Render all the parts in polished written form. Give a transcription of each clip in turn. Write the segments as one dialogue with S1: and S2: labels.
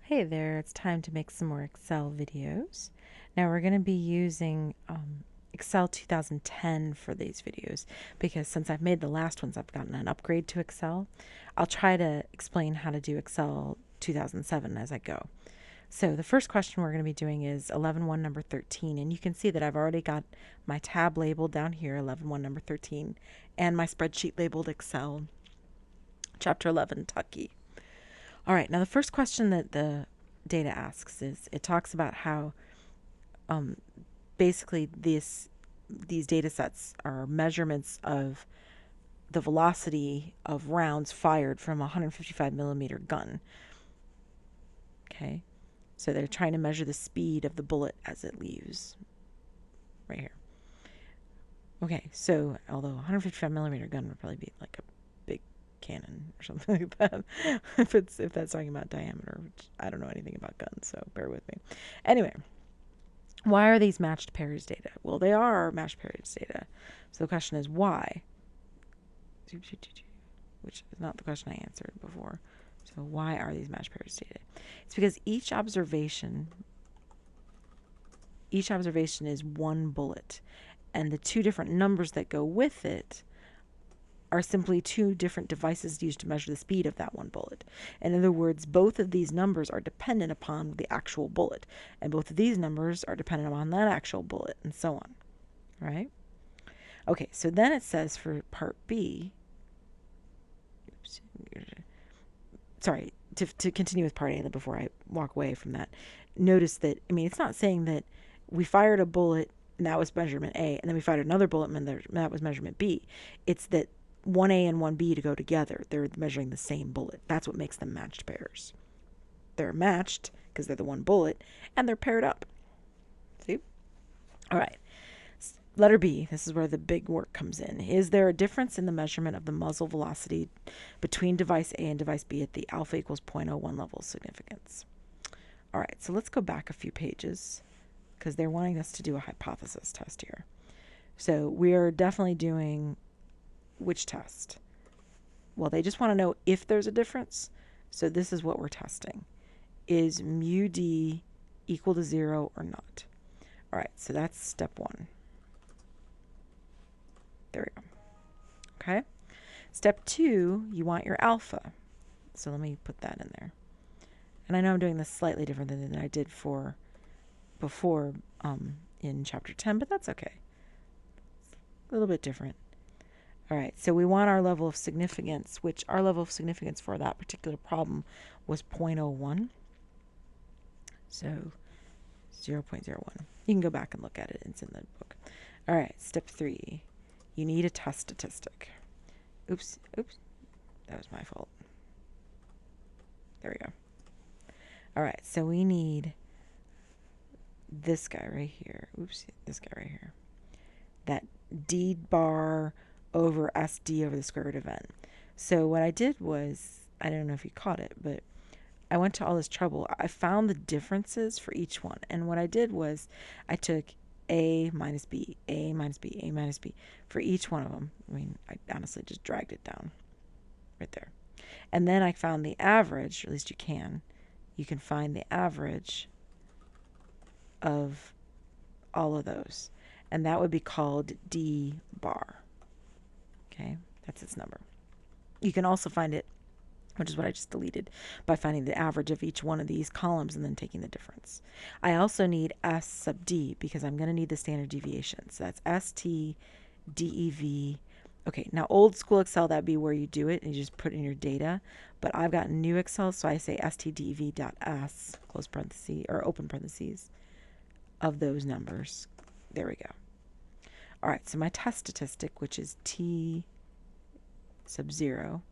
S1: Hey there, it's time to make some more Excel videos. Now we're going to be using Excel 2010 for these videos because since I've made the last ones, I've gotten an upgrade to Excel. I'll try to explain how to do Excel 2007 as I go. So the first question we're going to be doing is 11.1 number 13, and you can see that I've already got my tab labeled down here, 11.1 number 13, and my spreadsheet labeled Excel Chapter 11 Tucky. All right, now the first question that the data asks is, it talks about how basically these data sets are measurements of the velocity of rounds fired from a 155 millimeter gun. Okay, so they're trying to measure the speed of the bullet as it leaves right here. Okay, so although 155 millimeter gun would probably be like a big cannon or something like that, if that's talking about diameter, which I don't know anything about guns, so bear with me. Anyway, why are these matched pairs data? Well, they are matched pairs data. So the question is why? Which is not the question I answered before. So why are these matched pairs data? It's because each observation is one bullet, and the two different numbers that go with it are simply two different devices used to measure the speed of that one bullet. In other words, both of these numbers are dependent upon the actual bullet, and both of these numbers are dependent upon that actual bullet, and so on. Right? Okay, so then it says for part B, sorry, to continue with part A before I walk away from that, notice that, it's not saying that we fired a bullet and that was measurement A, and then we fired another bullet and that was measurement B. It's that 1A and 1B to go together. They're measuring the same bullet. That's what makes them matched pairs. They're matched because they're the one bullet, and they're paired up. See? All right. Letter B, this is where the big work comes in. Is there a difference in the measurement of the muzzle velocity between device A and device B at the alpha equals 0.01 level of significance? All right, so let's go back a few pages because they're wanting us to do a hypothesis test here. So we are definitely doing which test? Well, they just want to know if there's a difference. So this is what we're testing. Is mu d equal to 0 or not? All right, so that's step 1. There we go. Okay. Step 2, you want your alpha. So let me put that in there. And I know I'm doing this slightly different than I did for before in chapter 10, but that's okay. A little bit different. All right, so we want our level of significance, which our level of significance for that particular problem was 0.01. So 0.01. You can go back and look at it. It's in the book. All right, step 3. You need a test statistic. Oops. That was my fault. There we go. All right, so we need this guy right here. This guy right here. That d bar over SD over the square root of n. So what I did was, I don't know if you caught it, but I went to all this trouble. I found the differences for each one. And what I did was I took A minus B, A minus B, A minus B for each one of them. I honestly just dragged it down right there. And then I found the average, or at least you can find the average of all of those. And that would be called D bar. Okay, that's its number. You can also find it, which is what I just deleted, by finding the average of each one of these columns and then taking the difference. I also need S sub D because I'm going to need the standard deviation. So that's ST DEV. Okay, now old school Excel, that'd be where you do it and you just put in your data. But I've got new Excel, so I say STDEV.S, close parentheses, or open parentheses, of those numbers. There we go. All right, so my test statistic, which is T sub 0,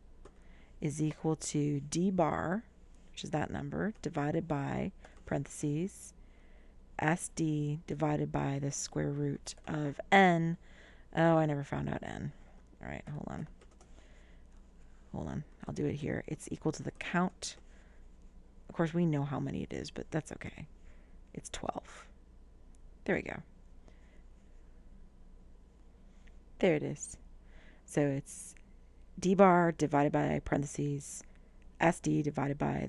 S1: is equal to D bar, which is that number, divided by parentheses, SD divided by the square root of N. Oh, I never found out N. All right, hold on. I'll do it here. It's equal to the count. Of course, we know how many it is, but that's okay. It's 12. There we go. There it is. So it's D bar divided by parentheses, SD divided by